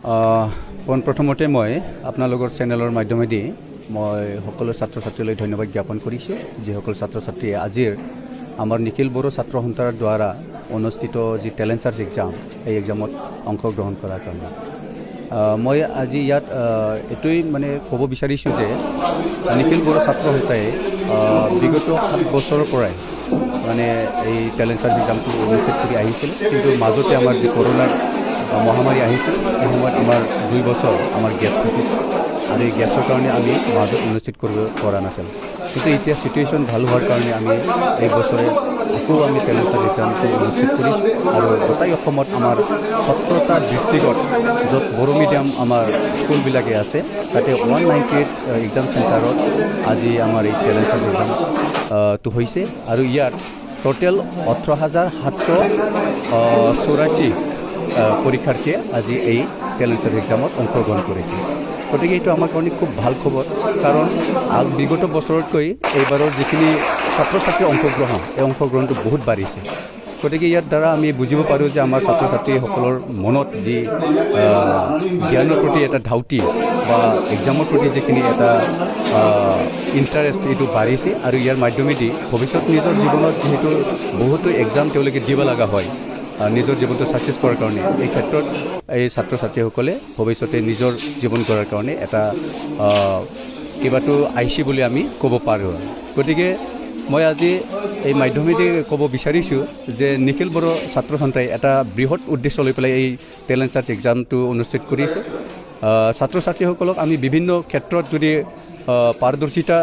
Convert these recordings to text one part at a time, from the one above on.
পোনপ্ৰথমতে মই আপোনালোকৰ চেনেলৰ মাধ্যমেদি মই সকলো ছাত্ৰ ছাত্ৰীলৈ ধন্যবাদ জ্ঞাপন কৰিছোঁ, যিসকল ছাত্ৰ ছাত্ৰীয়ে আজিৰ আমাৰ নিখিল বড়ো ছাত্ৰ সন্থাৰ দ্বাৰা অনুষ্ঠিত যি টেলেণ্ট চাৰ্চ এক্সাম, এই এক্সামত অংশগ্ৰহণ কৰাৰ কাৰণে মই আজি ইয়াত এইটোৱেই ক'ব বিচাৰিছোঁ যে নিখিল বড়ো ছাত্ৰ সন্থাই বিগত 7 বছৰৰ পৰাই এই টেলেণ্ট চাৰ্চ এক্সামটো অনুষ্ঠিত কৰি আহিছিল। কিন্তু মাজতে আমাৰ যি কৰোণাৰ মহামাৰী আহিছিল, এই সময়ত আমাৰ 2 বছৰ আমাৰ গেপছ থাকিছিল আৰু এই গেপছৰ কাৰণে আমি মাজত অনুষ্ঠিত কৰিব পৰা নাছিল। কিন্তু এতিয়া চিটুৱেশ্যন ভাল হোৱাৰ কাৰণে আমি এই বছৰে আকৌ আমি টেলেণ্ট চাৰ্চ এক্সামটো অনুষ্ঠিত কৰিছোঁ আৰু গোটেই অসমত আমাৰ 17টা ডিষ্ট্ৰিক্টত য'ত বড়ো মিডিয়াম আমাৰ স্কুলবিলাকে আছে, তাতে 198 এক্সাম চেণ্টাৰত আজি আমাৰ এই টেলেণ্ট চাৰ্চ এক্সামটো হৈছে আৰু ইয়াত টোটেল 18,784 পৰীক্ষাৰ্থীয়ে আজি এই টেলেণ্ট চাৰ্চ এক্সামত অংশগ্ৰহণ কৰিছে। গতিকে এইটো আমাৰ কাৰণে খুব ভাল খবৰ, কাৰণ বিগত বছৰতকৈ এইবাৰৰ যিখিনি ছাত্ৰ ছাত্ৰীৰ অংশগ্ৰহণ, এই অংশগ্ৰহণটো বহুত বাঢ়িছে। গতিকে ইয়াৰ দ্বাৰা আমি বুজিব পাৰোঁ যে আমাৰ ছাত্ৰ ছাত্ৰীসকলৰ মনত যি জ্ঞানৰ প্ৰতি এটা ধাউতি বা এক্সামৰ প্ৰতি যিখিনি এটা ইণ্টাৰেষ্ট, এইটো বাঢ়িছে আৰু ইয়াৰ মাধ্যমেদি ভৱিষ্যত নিজৰ জীৱনত যিহেতু বহুতো এক্সাম তেওঁলোকে দিব লগা হয় নিজৰ জীৱনটো ছাকচেছ কৰাৰ কাৰণে, এই ক্ষেত্ৰত এই ছাত্ৰ ছাত্ৰীসকলে ভৱিষ্যতে নিজৰ জীৱন কৰাৰ কাৰণে এটা কিবাটো আহিছে বুলি আমি ক'ব পাৰোঁ। গতিকে মই আজি এই মাধ্যমেদি ক'ব বিচাৰিছোঁ যে নিখিল বড়ো ছাত্ৰ সন্থাই এটা বৃহৎ উদ্দেশ্য লৈ পেলাই এই টেলেণ্ট চাৰ্চ এক্সামটো অনুষ্ঠিত কৰিছে। ছাত্ৰ ছাত্ৰীসকলক আমি বিভিন্ন ক্ষেত্ৰত যদি পাৰদৰ্শিতা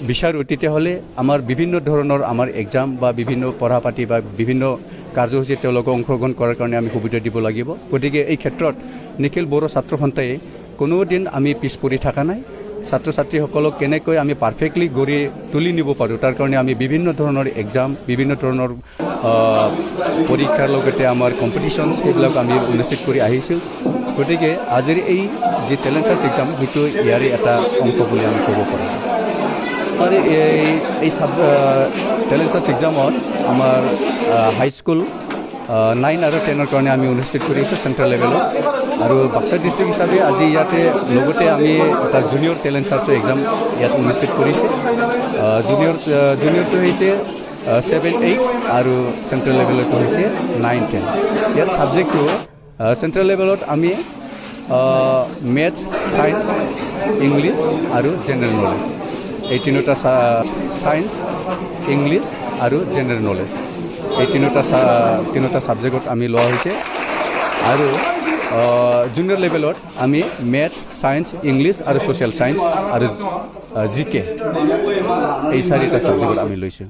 বিচাৰোঁ, তেতিয়াহ'লে আমাৰ বিভিন্ন ধৰণৰ আমাৰ এক্সাম বা বিভিন্ন পঢ়া পাতি বা বিভিন্ন কাৰ্যসূচীত তেওঁলোকক অংশগ্ৰহণ কৰাৰ কাৰণে আমি সুবিধা দিব লাগিব। গতিকে এই ক্ষেত্ৰত নিখিল বড়ো ছাত্ৰ সন্থাই কোনোদিন আমি পিছ পৰি থকা নাই। ছাত্ৰ ছাত্ৰীসকলক কেনেকৈ আমি পাৰফেক্টলি গঢ়ি তুলি নিব পাৰোঁ, তাৰ কাৰণে আমি বিভিন্ন ধৰণৰ এক্সাম, বিভিন্ন ধৰণৰ পৰীক্ষাৰ লগতে আমাৰ কম্পিটিশ্যনছ, সেইবিলাক আমি অনুষ্ঠিত কৰি আহিছোঁ। গতিকে আজিৰ এই যি টেলেণ্ট চাৰ্চ এক্সাম, সেইটো ইয়াৰে এটা অংশ বুলি আমি ক'ব পাৰোঁ। আৰু এই টেলেণ্ট চাৰ্চ এক্সামত আমাৰ হাইস্কুল 9 আৰু 10ৰ কাৰণে আমি অনুষ্ঠিত কৰিছোঁ চেণ্ট্ৰেল লেভেলত, আৰু বাক্সা ডিষ্ট্ৰিক্ট হিচাপে আজি ইয়াতে লগতে আমি এটা জুনিয়ৰ টেলেণ্ট চাৰ্চৰ এক্সাম ইয়াত অনুষ্ঠিত কৰিছে। জুনিয়ৰটো হৈছে 7, 8 আৰু চেণ্ট্ৰেল লেভেলতো হৈছে 9, 10। ইয়াত ছাবজেক্টটো চেণ্ট্ৰেল লেভেলত আমি মেথছ, ছায়েন্স, ইংলিছ আৰু জেনেৰেল নলেজ, এই তিনিটা ছায়েন্স, ইংলিছ আৰু জেনেৰেল নলেজ, এই তিনিটা ছাবজেক্টত আমি লোৱা হৈছে। আৰু জুনিয়ৰ লেভেলত আমি মেথছ, ছায়েন্স, ইংলিছ আৰু ছ'চিয়েল ছায়েন্স আৰু GK, এই 4টা ছাবজেক্টত আমি লৈছোঁ।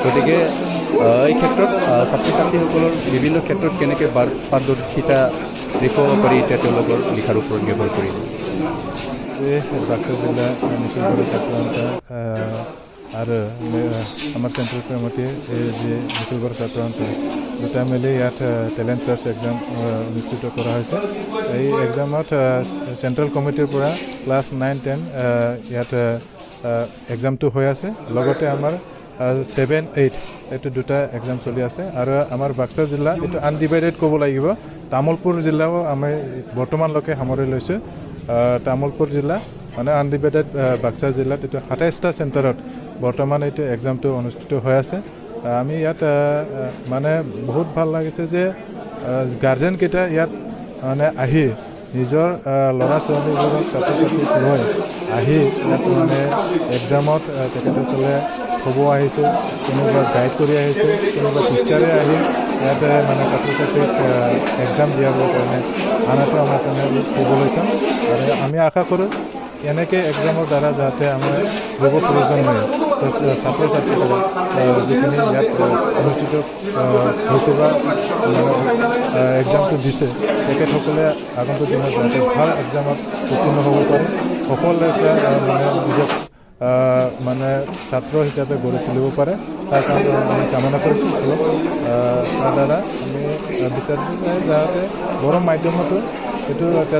গতিকে এই ক্ষেত্ৰত ছাত্ৰ ছাত্ৰীসকলৰ বিভিন্ন ক্ষেত্ৰত কেনেকৈ পাৰদৰ্শিতা দেখুৱাব পাৰি, এতিয়া তেওঁলোকৰ লিখাৰ ওপৰত নিৰ্ভৰ কৰিব। বাক্সা জিলা নিখিল বড়ো ছাত্ৰ সন্থা আৰু আমাৰ চেণ্ট্ৰেল কমিটি, এই যি নিখিল বড়ো ছাত্ৰ সন্থা দুটা মিলি ইয়াত টেলেণ্ট চাৰ্চ এক্সাম অনুষ্ঠিত কৰা হৈছে। এই এক্সামত চেণ্ট্ৰেল কমিটিৰ পৰা ক্লাছ 9, 10 ইয়াত এক্সামটো হৈ আছে। লগতে আমাৰ 7, 8 এইটো দুটা এক্সাম চলি আছে। আৰু আমাৰ বাক্সা জিলা এইটো আনডিভাইডেড ক'ব লাগিব। তামোলপুৰ জিলাও আমি বৰ্তমানলৈকে সামৰি লৈছোঁ। তামোলপুৰ জিলা আনডিভাইডেড বাক্সা জিলাত এইটো 27টা চেণ্টাৰত বৰ্তমান এইটো এক্সামটো অনুষ্ঠিত হৈ আছে। আমি ইয়াত বহুত ভাল লাগিছে যে গাৰ্জেনকেইটা ইয়াত আহি নিজৰ ল'ৰা ছোৱালীবোৰক, ছাত্ৰ ছাত্ৰীক লৈ আহি ইয়াত এক্সামত তেখেতসকলে থ'ব আহিছে, কোনোবা গাইড কৰি আহিছে, কোনোবা টিচাৰে আহি ইয়াতে ছাত্ৰ ছাত্ৰীক এক্সাম দিয়াবৰ কাৰণে আনাটো আমাৰ কাৰণে ক'বলৈ কাম। আৰু আমি আশা কৰোঁ এনেকৈ এক্সামৰ দ্বাৰা যাতে আমাৰ যুৱ প্ৰজন্মই, ছাত্ৰ ছাত্ৰীসকলে যিখিনি ইয়াত অনুষ্ঠিত হৈছে বা এক্সামটো দিছে, তেখেতসকলে আগন্তুক দিনত যাতে ভাল এক্সামত উত্তীৰ্ণ হ'ব পাৰে, সফল নিজক ছাত্ৰ হিচাপে গঢ়ি তুলিব পাৰে, তাৰ কাৰণে আমি কামনা কৰিছোঁ। তাৰ দ্বাৰা আমি বিচাৰিছোঁ যে যাতে বড়ো মাধ্যমতো এইটো এটা